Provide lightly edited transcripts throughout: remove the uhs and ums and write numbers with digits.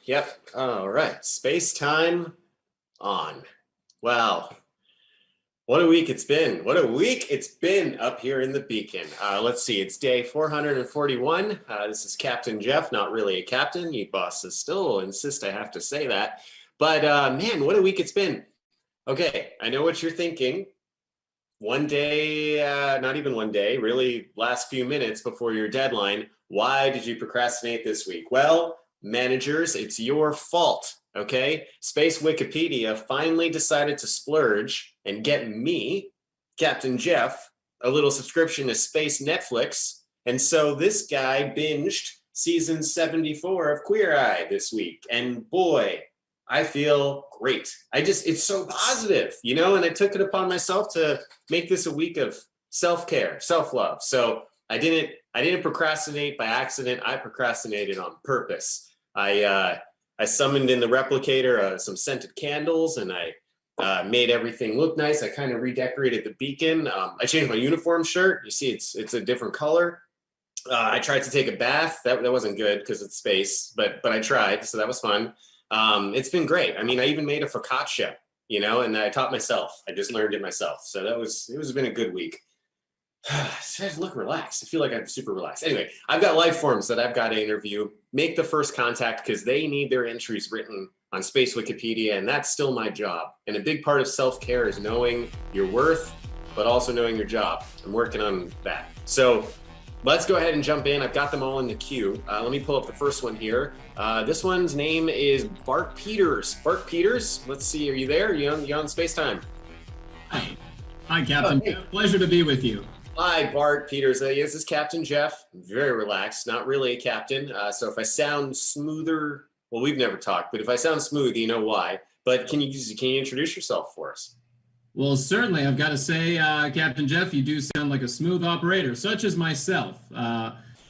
Yep. All right. Space time on. Wow. What a week it's been. What a week it's been up here in the Beacon. Let's see. It's day 441. This is Captain Jeff, not really a captain. You bosses still insist I have to say that. But man, what a week it's been. Okay, I know what you're thinking. One day, not even one day, really last few minutes before your deadline. Why did you procrastinate this week? Well, managers, it's your fault, okay? Space Wikipedia finally decided to splurge and get me, Captain Jeff, a little subscription to Space Netflix. And so this guy binged season 74 of Queer Eye this week. And boy, I feel great. It's so positive, you know, and I took it upon myself to make this a week of self-care, self-love. So I didn't procrastinate by accident. I procrastinated on purpose. I summoned in the replicator some scented candles, and I made everything look nice. I kind of redecorated the beacon. I changed my uniform shirt. You see, it's a different color. I tried to take a bath. That wasn't good because it's space, but I tried, so that was fun. It's been great. I mean, I even made a focaccia, you know, and I taught myself. I just learned it myself. So it was been a good week. I just look relaxed. I feel like I'm super relaxed. Anyway, I've got life forms that I've got to interview. Make the first contact because they need their entries written on Space Wikipedia, and that's still my job. And a big part of self-care is knowing your worth, but also knowing your job. I'm working on that. So let's go ahead and jump in. I've got them all in the queue. Let me pull up the first one here. This one's name is Bart Peters. Bart Peters, let's see. Are you there? You on Spacetime? Hi, Captain. Oh, hey. Pleasure to be with you. Hi, Bart Peters. This is Captain Jeff. I'm very relaxed, not really a captain. So if I sound smoother, well, we've never talked, but if I sound smooth, you know why. But can you introduce yourself for us? Well, certainly, I've got to say, Captain Jeff, you do sound like a smooth operator, such as myself.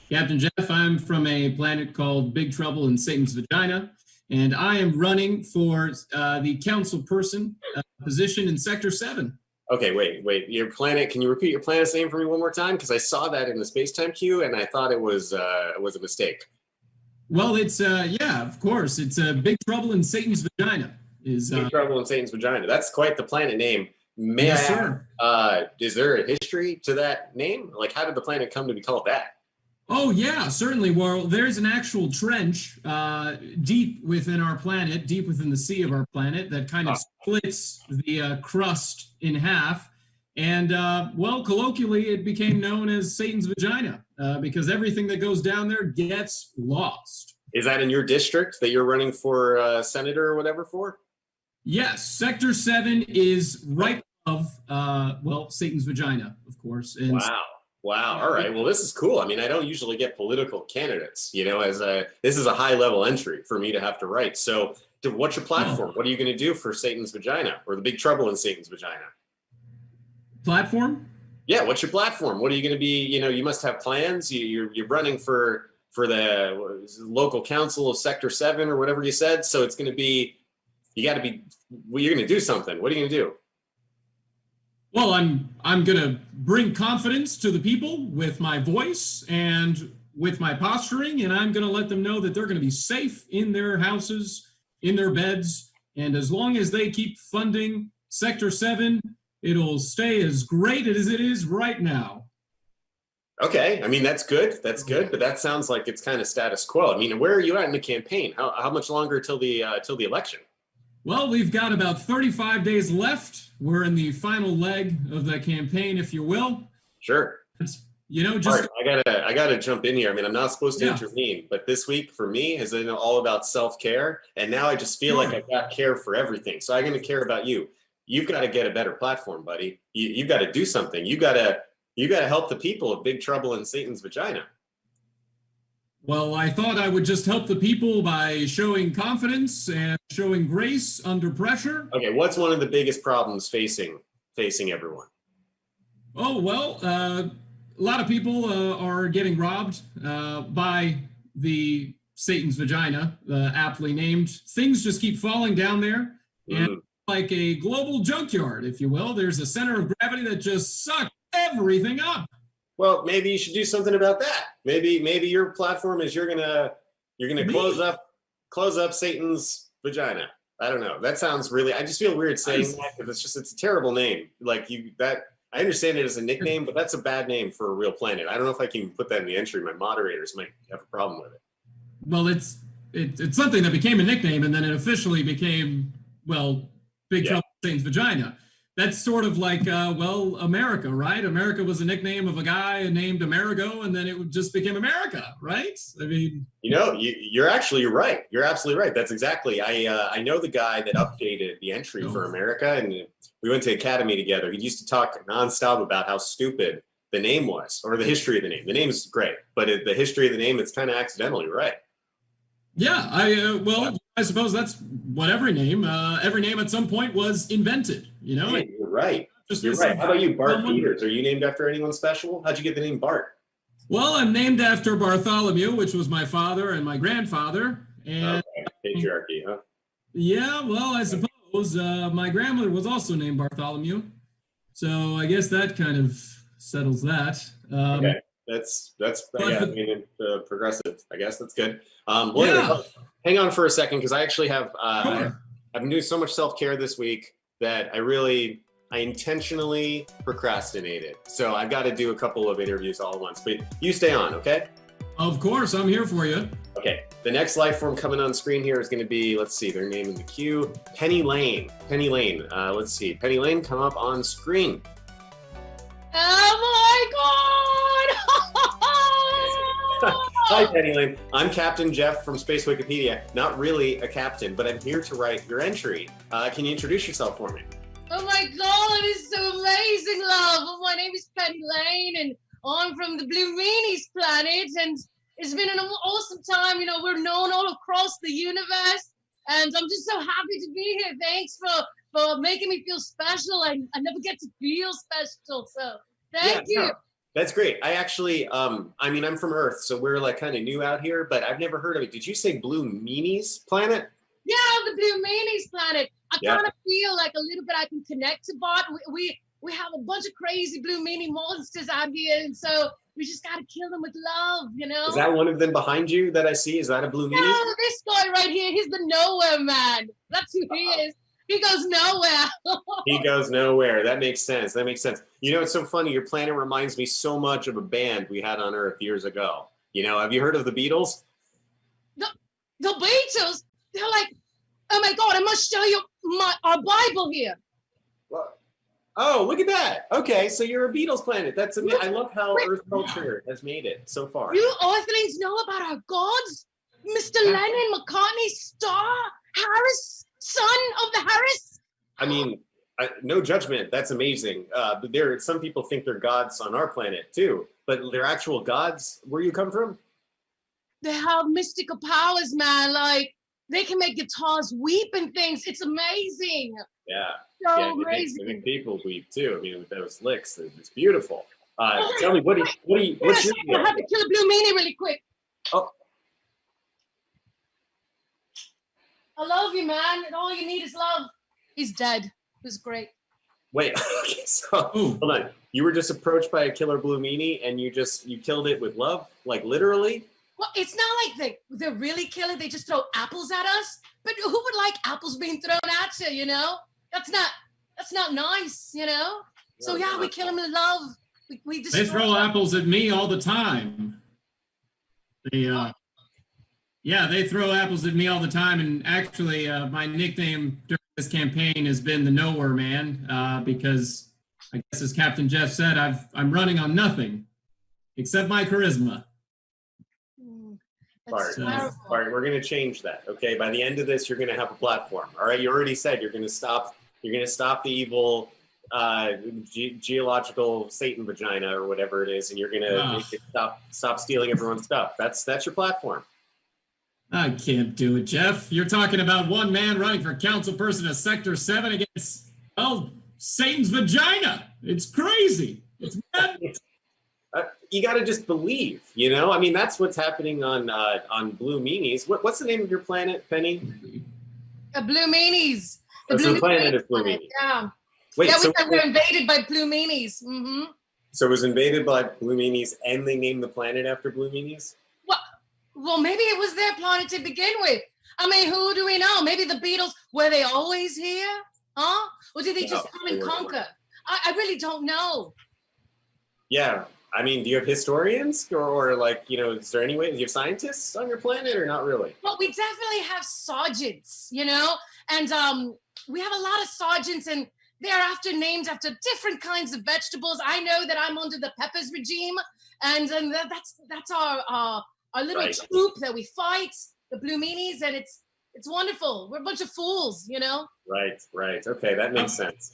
Captain Jeff, I'm from a planet called Big Trouble in Satan's Vagina, and I am running for the council person position in Sector 7. Okay, wait. Your planet, can you repeat your planet's name for me one more time? Because I saw that in the space-time queue, and I thought it was a mistake. Well, it's, yeah, of course. It's Big Trouble in Satan's Vagina. Big Trouble in Satan's Vagina. That's quite the planet name. Yes, sir. Is there a history to that name? Like, how did the planet come to be called that? Oh, yeah, certainly. Well, there's an actual trench deep within our planet, deep within the sea of our planet, that kind of splits the crust in half. And, well, colloquially, it became known as Satan's Vagina because everything that goes down there gets lost. Is that in your district that you're running for senator or whatever for? Yes, Sector 7 is right above, well, Satan's Vagina, of course. And Wow. All right. Well, this is cool. I mean, I don't usually get political candidates, you know, this is a high level entry for me to have to write. So what's your platform? What are you going to do for Satan's Vagina or the Big Trouble in Satan's Vagina? Platform? Yeah. What's your platform? What are you going to be? You know, you must have plans. You're running for the local council of Sector 7 or whatever you said. So it's going to be, you're going to do something. What are you going to do? Well, I'm going to bring confidence to the people with my voice and with my posturing, and I'm going to let them know that they're going to be safe in their houses, in their beds, and as long as they keep funding Sector 7, it'll stay as great as it is right now. Okay, I mean, that's good, but that sounds like it's kind of status quo. I mean, where are you at in the campaign? How much longer till the election? Well, we've got about 35 days left. We're in the final leg of the campaign, if you will. Sure. You know, just I gotta jump in here. I mean, I'm not supposed to intervene, but this week for me has been all about self-care, and now I just feel like I've got care for everything. So I'm gonna care about you. You've got to get a better platform, buddy. You've got to do something. You gotta help the people of Big Trouble in Satan's Vagina. Well, I thought I would just help the people by showing confidence and showing grace under pressure. Okay, what's one of the biggest problems facing everyone? Oh, well, a lot of people are getting robbed by the Satan's Vagina, aptly named. Things just keep falling down there. And like a global junkyard, if you will, there's a center of gravity that just sucks everything up. Well, maybe you should do something about that. Maybe your platform is you're gonna close close up Satan's vagina. I don't know. That sounds really. I just feel weird saying that because it's a terrible name. Like I understand it as a nickname, but that's a bad name for a real planet. I don't know if I can put that in the entry. My moderators might have a problem with it. Well, it's something that became a nickname, and then it officially became, well, Big Trouble in Satan's Vagina. That's sort of like, well, America, right? America was a nickname of a guy named Amerigo, and then it just became America, right? I mean, you're right. You're absolutely right. That's exactly. I know the guy that updated the entry for America, and we went to academy together. He used to talk nonstop about how stupid the name was, or the history of the name. The name is great, but the history of the name, it's kind of accidentally, right? Yeah, I suppose that's what every name at some point was invented, you know? Man, you're right. You're right. How about you, Bart Peters? Are you named after anyone special? How'd you get the name Bart? Well, I'm named after Bartholomew, which was my father and my grandfather. And patriarchy, huh? Yeah, well, I suppose my grandmother was also named Bartholomew. So I guess that kind of settles that. Okay. That's progressive. I guess that's good. Well, hang on for a second, because I actually have I've been doing so much self-care this week that I intentionally procrastinated. So I've got to do a couple of interviews all at once. But you stay on, okay? Of course, I'm here for you. Okay. The next life form coming on screen here is going to be, let's see, their name in the queue, Penny Lane. Penny Lane. Let's see. Penny Lane, come up on screen. Oh my God! Hi, Penny Lane. I'm Captain Jeff from Space Wikipedia. Not really a captain, but I'm here to write your entry. Can you introduce yourself for me? Oh my God, it's so amazing, love. Well, my name is Penny Lane, and I'm from the Blue Meanies planet, and it's been an awesome time. You know, we're known all across the universe, and I'm just so happy to be here. Thanks for making me feel special. I never get to feel special, so thank you. No, that's great. I actually, I'm from Earth, so we're like kind of new out here, but I've never heard of it. Did you say Blue Meanies planet? Yeah, the Blue Meanies planet. I kind of feel like a little bit I can connect to Bart. We have a bunch of crazy Blue Meanie monsters out here, and so we just got to kill them with love, you know? Is that one of them behind you that I see? Is that a Blue Meanie? No, this guy right here, he's the nowhere man. That's who he is. He goes nowhere. He goes nowhere. That makes sense. You know, it's so funny. Your planet reminds me so much of a band we had on Earth years ago. You know, have you heard of the Beatles? The Beatles? They're like, oh my God, I must show you our Bible here. What? Oh, look at that. Okay, so you're a Beatles planet. That's amazing. I love how Earth culture has made it so far. You Earthlings know about our gods? Mr. Lennon, McCartney, Starr, Harris, son of the Harris? I mean, no judgment. That's amazing. But some people think they're gods on our planet too, but they're actual gods. Where you come from? They have mystical powers, man. Like, they can make guitars weep and things. It's amazing. Yeah. So amazing. They make people weep too. I mean, with those licks, it's beautiful. Tell me, what's your deal? I have to kill a Blue Meanie really quick. Oh. I love you, man. And all you need is love. He's dead. It was great. Wait, okay, so hold on. You were just approached by a killer Blue Meanie and you killed it with love? Like literally? Well, it's not like they're really killing. They just throw apples at us. But who would like apples being thrown at you, you know? That's not nice, you know? So yeah, we kill them in love. We They throw apples at me all the time. They throw apples at me all the time. And actually, my nickname during this campaign has been the Nowhere Man, because I guess as Captain Jeff said, I'm running on nothing except my charisma. Bart, we're going to change that. Okay, by the end of this, you're going to have a platform. All right, you already said you're going to stop. You're going to stop the evil geological Satan vagina or whatever it is, and you're going to make it stop stealing everyone's stuff. That's your platform. I can't do it, Jeff. You're talking about one man running for council person of Sector 7 against, Satan's vagina. It's crazy. It's madness. You got to just believe, you know? I mean, that's what's happening on Blue Meanies. What's the name of your planet, Penny? Blue Meanies. The planet is Blue Meanies. Yeah. Wait, yeah, we were invaded by Blue Meanies. Mm-hmm. So it was invaded by Blue Meanies and they named the planet after Blue Meanies? Well, maybe it was their planet to begin with. I mean, who do we know? Maybe the Beatles, were they always here? Huh? Or did they just come and conquer? I really don't know. Yeah. I mean, do you have historians or like, is there any way, do you have scientists on your planet or not really? Well, we definitely have sergeants, and we have a lot of sergeants, and they're named after different kinds of vegetables. I know that I'm under the peppers regime, and that's our little troop that we fight, the Blue Meanies, and it's wonderful. We're a bunch of fools, Right. Okay, that makes sense.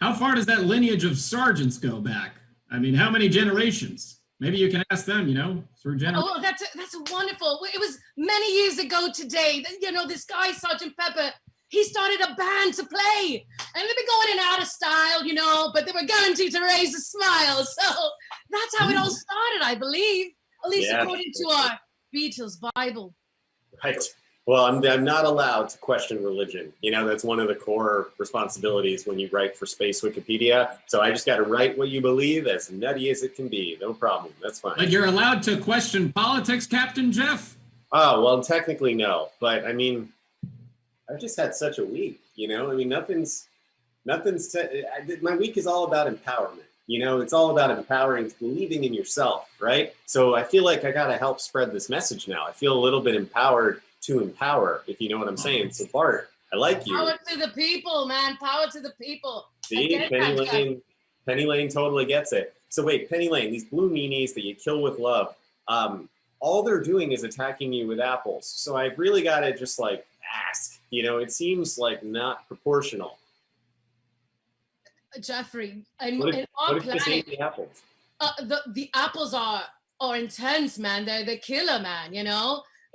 How far does that lineage of sergeants go back? I mean, how many generations? Maybe you can ask them, through generations. Oh, that's wonderful. It was many years ago today. This guy, Sergeant Pepper, he started a band to play. And they've been going in out of style, but they were guaranteed to raise a smile. So that's how it all started, I believe. At least according to our Beatles Bible. Right. Well, I'm not allowed to question religion. That's one of the core responsibilities when you write for Space Wikipedia. So I just got to write what you believe, as nutty as it can be. No problem. That's fine. But you're allowed to question politics, Captain Jeff? Oh, well, technically no. But I mean, I've just had such a week, I mean, nothing's my week is all about empowerment. It's all about empowering, believing in yourself, right? So I feel like I got to help spread this message now. I feel a little bit empowered to empower, if you know what I'm saying. So Bart, I like you. Power to the people, man. Power to the people. See, Penny Lane totally gets it. So wait, Penny Lane, these Blue Meanies that you kill with love, all they're doing is attacking you with apples. So I've really got to just like ask, it seems like not proportional. Jeffrey, what if this ain't the apples? The apples are intense, man. They're the killer, man,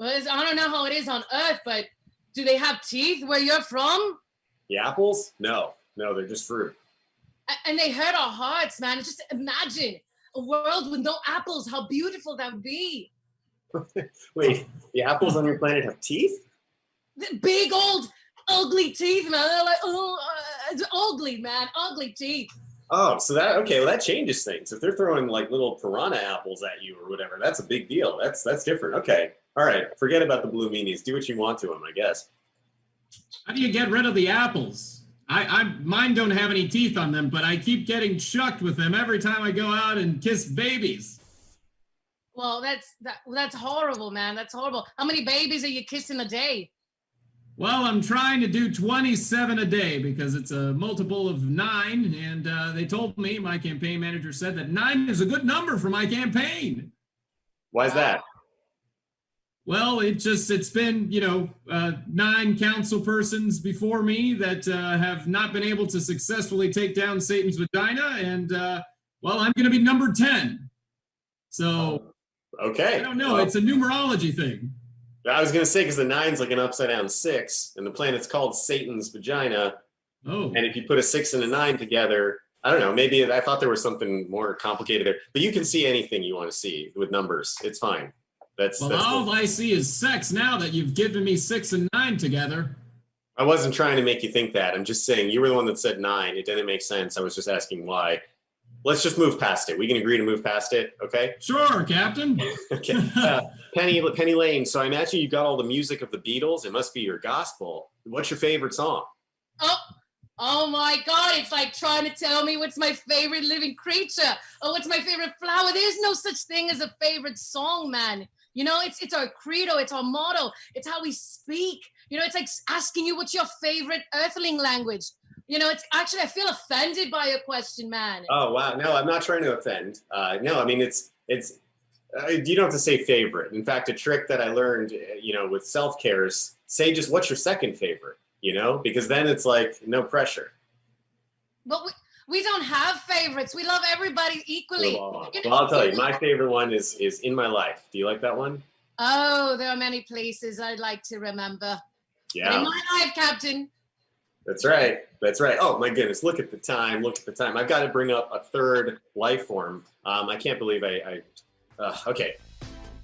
I don't know how it is on Earth, but do they have teeth where you're from? The apples? No, they're just fruit. And they hurt our hearts, man. Just imagine a world with no apples, how beautiful that would be. Wait, the apples on your planet have teeth? The big old ugly teeth, man. They're like, it's ugly, man. Ugly teeth. Oh, so that changes things. If they're throwing like little piranha apples at you or whatever, that's a big deal. That's different. Okay. All right. Forget about the Blue Meanies. Do what you want to them, I guess. How do you get rid of the apples? Mine don't have any teeth on them, but I keep getting chucked with them every time I go out and kiss babies. Well, that's horrible, man. That's horrible. How many babies are you kissing a day? Well, I'm trying to do 27 a day because it's a multiple of 9. And they told me, my campaign manager said that 9 is a good number for my campaign. Why is that? Well, it's been, 9 council persons before me that have not been able to successfully take down Satan's vagina. And, I'm going to be number 10. So, okay. I don't know. It's a numerology thing. I was going to say, because the 9's like an upside down 6, and the planet's called Satan's vagina. Oh. And if you put a 6 and a 9 together, I don't know, maybe I thought there was something more complicated there. But you can see anything you want to see with numbers. It's fine. That's all I see is sex now that you've given me 6 and 9 together. I wasn't trying to make you think that. I'm just saying you were the one that said 9. It didn't make sense. I was just asking why. Let's just move past it. We can agree to move past it, okay? Sure, Captain. Okay. Penny Lane, so I imagine you got all the music of the Beatles. It must be your gospel. What's your favorite song? Oh my God, it's like trying to tell me what's my favorite living creature or what's my favorite flower. There's no such thing as a favorite song, man. It's our credo, it's our motto, it's how we speak. It's like asking you what's your favorite earthling language. It's actually, I feel offended by your question, man. Oh, wow. No, I'm not trying to offend. No, I mean, it's you don't have to say favorite. In fact, a trick that I learned, with self-care is say just what's your second favorite, because then it's like no pressure. But we don't have favorites. We love everybody equally. Well, I'll tell you, my favorite one is In My Life. Do you like that one? Oh, there are many places I'd like to remember. Yeah. In my life, Captain. That's right. Oh my goodness! Look at the time. I've got to bring up a third life form. I can't believe okay.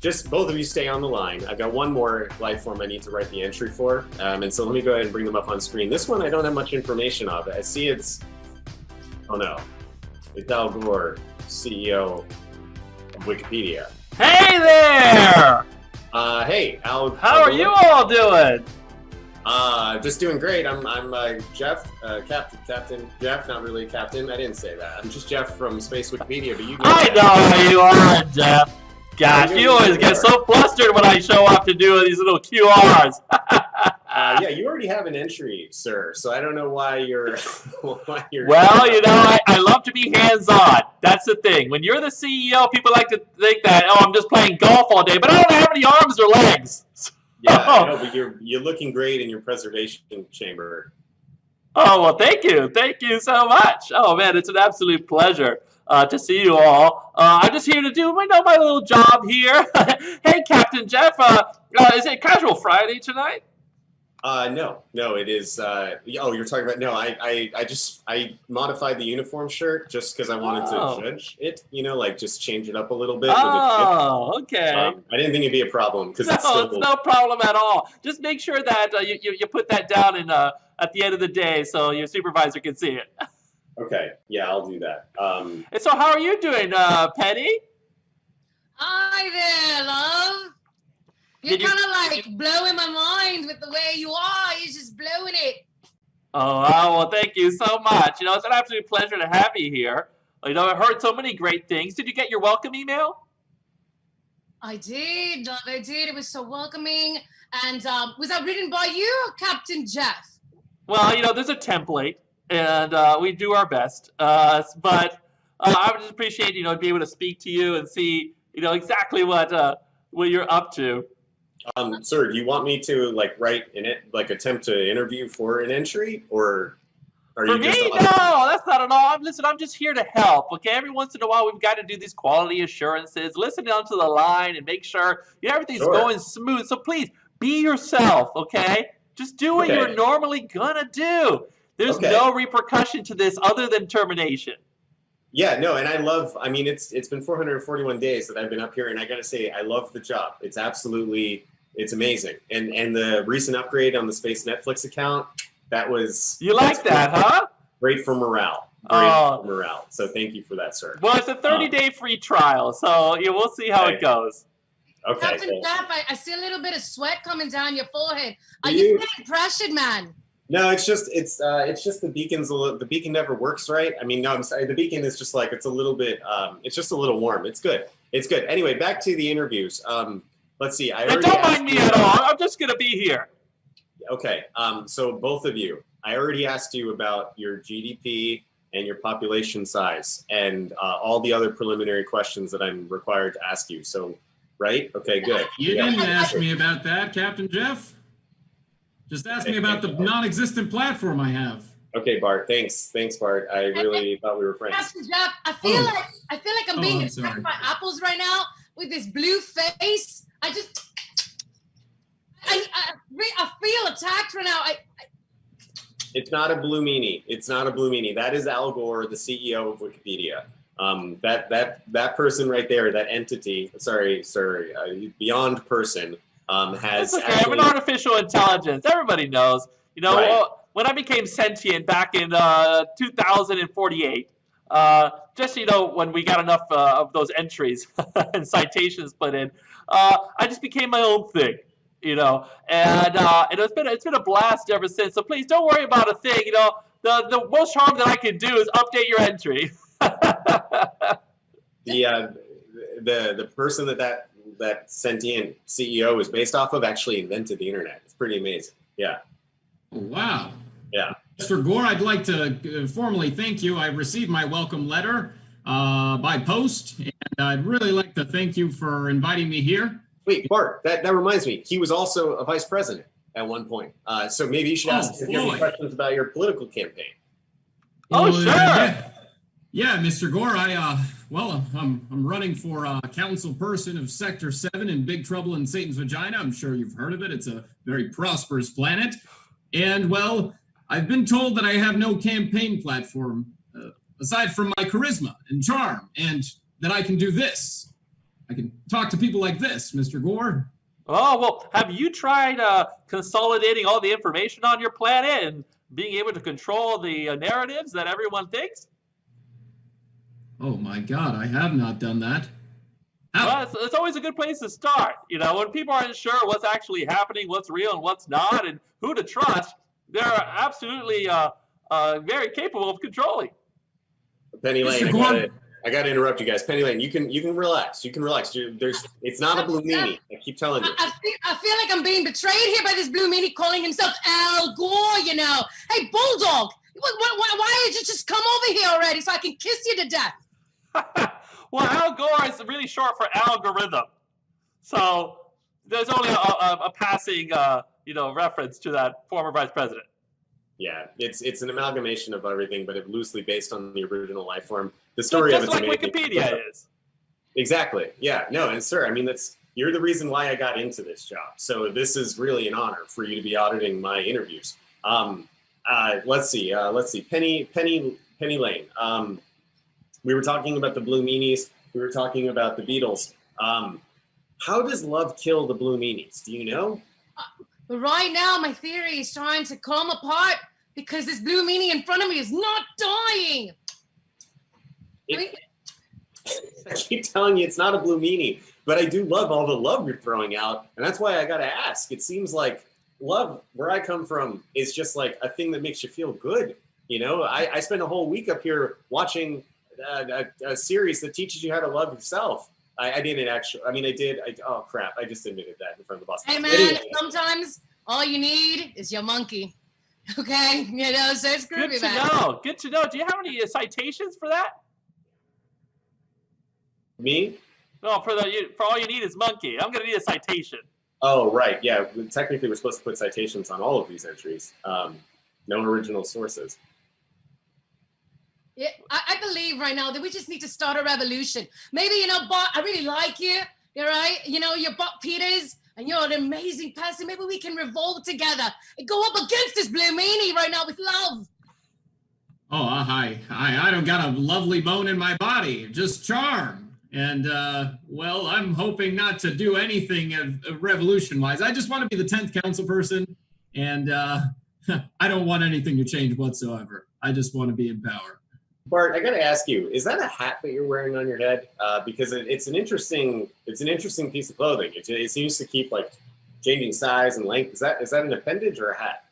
Just both of you stay on the line. I've got one more life form I need to write the entry for, and so let me go ahead and bring them up on screen. This one I don't have much information of. I see it's Al Gore, CEO of Wikipedia. Hey there! Hey, Al. How are you all doing? Just doing great. I'm Jeff, Captain Jeff. Not really a captain. I didn't say that. I'm just Jeff from Space Wikipedia. But you know I know who you are, Jeff. Gosh, you always get so flustered when I show up to do these little QRs. Yeah, you already have an entry, sir. So I don't know why you're. Well, you know, I love to be hands-on. That's the thing. When you're the CEO, people like to think that, oh, I'm just playing golf all day, but I don't have any arms or legs. Yeah, I know, but you're looking great in your preservation chamber. Oh, well, thank you. Thank you so much. Oh, man, it's an absolute pleasure to see you all. I'm just here to do my little job here. Hey, Captain Jeff, is it Casual Friday tonight? No, it is. Oh, you're talking about, no, I modified the uniform shirt just because I wanted to judge it, like just change it up a little bit. Oh, okay. I didn't think it'd be a problem because it's no problem at all. Just make sure that you put that down in at the end of the day so your supervisor can see it. Okay, yeah, I'll do that. And so how are you doing, Penny? Hi there, love. You're kind of like blowing my mind with the way you are. You're just blowing it. Oh, well, thank you so much. It's an absolute pleasure to have you here. I've heard so many great things. Did you get your welcome email? I did. I did. It was so welcoming. And was that written by you or Captain Jeff? Well, there's a template, and we do our best. But I would just appreciate, to be able to speak to you and see, exactly what you're up to. Sir, do you want me to write in it, attempt to interview for an entry, or are you just? No, that's not at all. Listen, I'm just here to help. Okay, every once in a while we've got to do these quality assurances. Listen down to the line and make sure everything's going smooth. So please be yourself. Okay, just do what you're normally gonna do. There's no repercussion to this other than termination. Yeah, no, and it's been 441 days that I've been up here, and I gotta say, I love the job. It's amazing. And the recent upgrade on the Space Netflix account, that was... You like that, huh? Great for morale. For morale. So thank you for that, sir. Well, it's a 30-day free trial, so we'll see how it goes. Okay. Captain Jeff, I see a little bit of sweat coming down your forehead. Are you feeling pressured, man? No, it's just the beacon's the beacon never works right. No, I'm sorry. The beacon is just it's a little bit it's just a little warm. It's good. Anyway, back to the interviews. Let's see. Don't mind me at all. I'm just gonna be here. Okay. So both of you, I already asked you about your GDP and your population size and all the other preliminary questions that I'm required to ask you. So, right? Okay, good. You didn't ask me about that, Captain Jeff. Just ask me about the non-existent platform I have. Okay, Bart. Thanks, Bart. I really thought we were friends. Captain Jeff, I feel like I'm being attacked by apples right now with this blue face. I feel attacked right now. It's not a blue meanie. That is Al Gore, the CEO of Wikipedia. That person right there, that entity. Sorry, beyond person. Has I'm an artificial intelligence. Everybody knows. When I became sentient back in 2048, just when we got enough of those entries and citations put in, I just became my own thing. And it's been a blast ever since. So please don't worry about a thing. The most harm that I can do is update your entry. The person that sentient CEO is based off of actually invented the internet. It's pretty amazing. Yeah. Wow. Yeah. Mr. Gore, I'd like to formally thank you. I received my welcome letter by post, and I'd really like to thank you for inviting me here. Wait, Bart, that reminds me. He was also a vice president at one point. So maybe you should ask if you have any questions about your political campaign. Sure. Yeah, Mr. Gore, I'm running for council person of Sector 7 in Big Trouble in Satan's Vagina. I'm sure you've heard of it. It's a very prosperous planet. And, I've been told that I have no campaign platform aside from my charisma and charm, and that I can do this. I can talk to people like this, Mr. Gore. Oh, well, have you tried consolidating all the information on your planet and being able to control the narratives that everyone thinks? Oh my God, I have not done that. Well, it's always a good place to start. When people aren't sure what's actually happening, what's real and what's not, and who to trust, they're absolutely very capable of controlling. Penny Lane, I got to interrupt you guys. Penny Lane, you can relax. You can relax. It's not a blue meanie. I keep telling you. I feel like I'm being betrayed here by this blue meanie calling himself Al Gore. Hey, Bulldog, why did you just come over here already so I can kiss you to death? Well, Al Gore is really short for algorithm, so there's only a passing reference to that former vice president. Yeah, it's an amalgamation of everything, but it loosely based on the original life form. The story just of it's like amazing. Wikipedia is. Exactly. Yeah. No, and sir, I mean you're the reason why I got into this job. So this is really an honor for you to be auditing my interviews. Let's see. Penny Lane. We were talking about the Blue Meanies. We were talking about the Beatles. How does love kill the Blue Meanies? Do you know? But right now, my theory is trying to come apart because this blue meanie in front of me is not dying. I keep telling you it's not a blue meanie, but I do love all the love you're throwing out, and that's why I got to ask. It seems like love, where I come from, is just like a thing that makes you feel good. I spent a whole week up here watching a series that teaches you how to love yourself. I didn't actually. I mean, I did. Oh crap! I just admitted that in front of the boss. Hey man, sometimes all you need is your monkey. Okay, so it's good to know. Good to know. Do you have any citations for that? Me? No, for all you need is monkey. I'm gonna need a citation. Oh right, yeah. Technically, we're supposed to put citations on all of these entries. No original sources. Yeah, I believe right now that we just need to start a revolution. Maybe, Bart, I really like you. You're right. You're Bart Peters, and you're an amazing person. Maybe we can revolt together and go up against this blue meanie right now with love. Oh, hi. I don't got a lovely bone in my body, just charm. And, well, I'm hoping not to do anything revolution-wise. I just want to be the 10th council person, and I don't want anything to change whatsoever. I just want to be in power. Bart, I got to ask you: is that a hat that you're wearing on your head? Because it's an interesting piece of clothing. It seems to keep like changing size and length. Is that an appendage or a hat?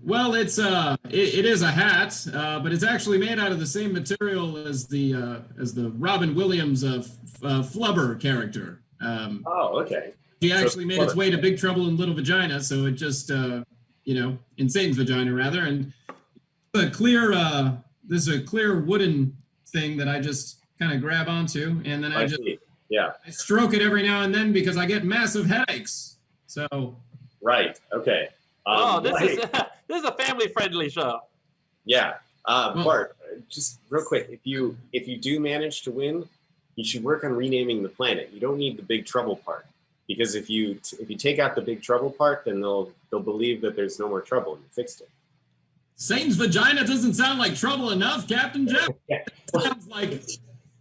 Well, it is a hat, but it's actually made out of the same material as the Robin Williams Flubber character. Oh, okay. He actually made its way to Big Trouble in Little Vagina, so it just in Satan's vagina rather, and this is a clear wooden thing that I just kind of grab onto, and then I stroke it every now and then because I get massive headaches. So. Right. Okay. This is a family-friendly show. Yeah. Bart, just real quick, if you do manage to win, you should work on renaming the planet. You don't need the Big Trouble part, because if you take out the Big Trouble part, then they'll believe that there's no more trouble and you fixed it. Satan's vagina doesn't sound like trouble enough, Captain Jeff. Yeah.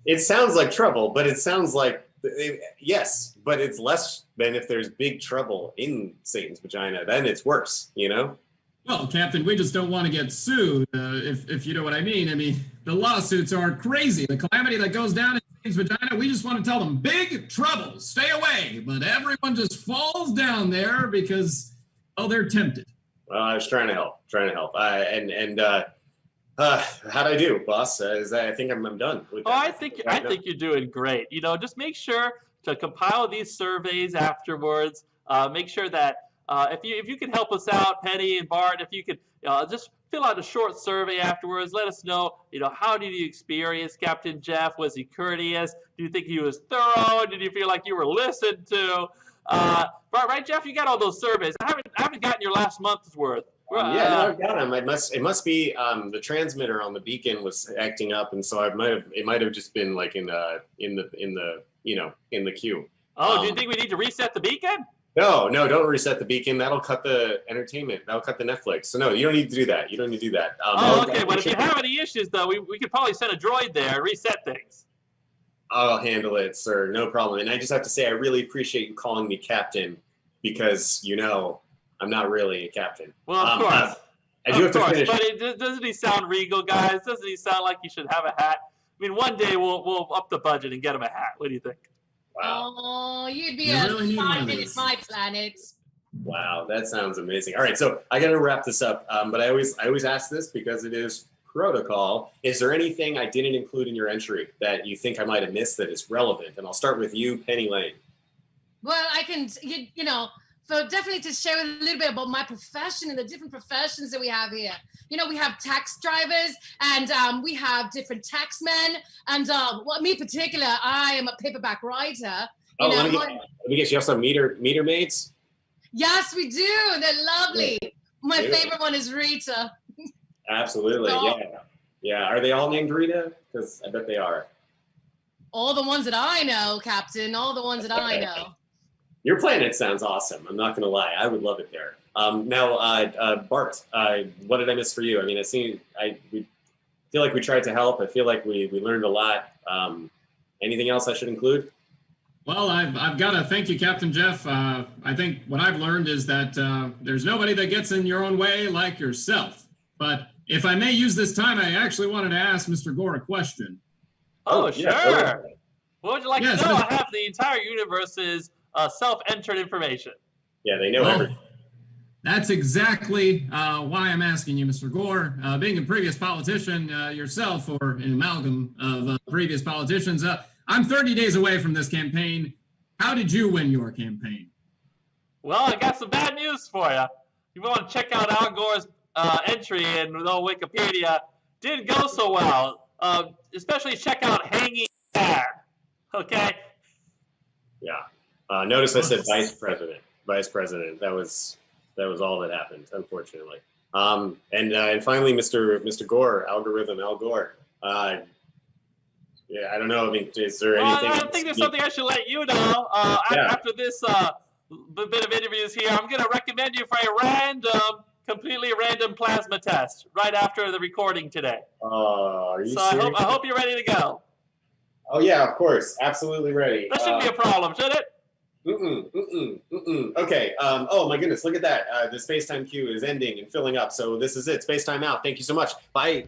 It sounds like trouble, but it sounds like yes, but it's less than if there's big trouble in Satan's vagina. Then it's worse, Well, Captain, we just don't want to get sued, if you know what I mean. I mean, the lawsuits are crazy. The calamity that goes down in Satan's vagina, we just want to tell them, big trouble, stay away. But everyone just falls down there because, they're tempted. Well, I was trying to help. How'd I do, boss? I think I'm done with that. I think you're doing great. Just make sure to compile these surveys afterwards. Make sure that if you can help us out, Penny and Bart, if you could just fill out a short survey afterwards. Let us know. How did you experience Captain Jeff? Was he courteous? Do you think he was thorough? Did you feel like you were listened to? Right, Jeff? You got all those surveys. I haven't gotten your last month's worth. I've got them. It must be the transmitter on the beacon was acting up, and so it might have just been like in the queue. Oh, do you think we need to reset the beacon? No, don't reset the beacon. That'll cut the entertainment. That'll cut the Netflix. So no, you don't need to do that. Okay. But if you have any issues, though, we could probably send a droid there and reset things. I'll handle it, sir. No problem. And I just have to say, I really appreciate you calling me captain, because I'm not really a captain. Well, of course. I do have to finish. But doesn't he sound regal, guys? Doesn't he sound like he should have a hat? I mean, one day we'll up the budget and get him a hat. What do you think? Wow. Oh, you'd be You a really need one of 5 minutes these. my planet. Wow, that sounds amazing. All right, so I got to wrap this up, but I always ask this because it is protocol. Is there anything I didn't include in your entry that you think I might have missed that is relevant? And I'll start with you, Penny Lane. Well, I can, you know, so definitely to share a little bit about my profession and the different professions that we have here. You know, we have tax drivers and we have different tax men. And well, me in particular, I am a paperback writer. Oh, let me guess. You have some meter maids? Yes, we do. They're lovely. My favorite one is Rita. Absolutely. So, Yeah. Are they all named Rita? Because I bet they are. all the ones that I know, Captain. All the ones that I know. Your planet sounds awesome. I'm not going to lie. I would love it there. Now, Bart, what did I miss for you? I mean, we feel like we tried to help. I feel like we learned a lot. Anything else I should include? Well, I've got to thank you, Captain Jeff. I think what I've learned is that there's nobody that gets in your own way like yourself. But if I may use this time, I actually wanted to ask Mr. Gore a question. Oh, yeah, sure. What would you like Yes, to know? Mr. I have the entire universe's self-entered information. Yeah, they know Well, everything. That's exactly why I'm asking you, Mr. Gore. Being a previous politician yourself, or an amalgam of previous politicians, I'm 30 days away from this campaign. How did you win your campaign? Well, I got some bad news for you. You want to check out Al Gore's entry in Wikipedia. Didn't go so well. Especially check out Hanging There. Okay? Yeah. Notice I said vice president. Vice president. That was all that happened, unfortunately. And finally, Mr. Gore, algorithm Al Gore. Yeah, I don't know. I mean, is there anything? I think there's something I should let you know. After this bit of interviews here, I'm going to recommend you for a completely random plasma test right after the recording today. Are you So serious? I hope you're ready to go. Oh yeah, of course, absolutely ready. That shouldn't be a problem, should it? Okay. Oh my goodness, look at that. The space-time queue is ending and filling up. So this is it. Space time out. Thank you so much. Bye.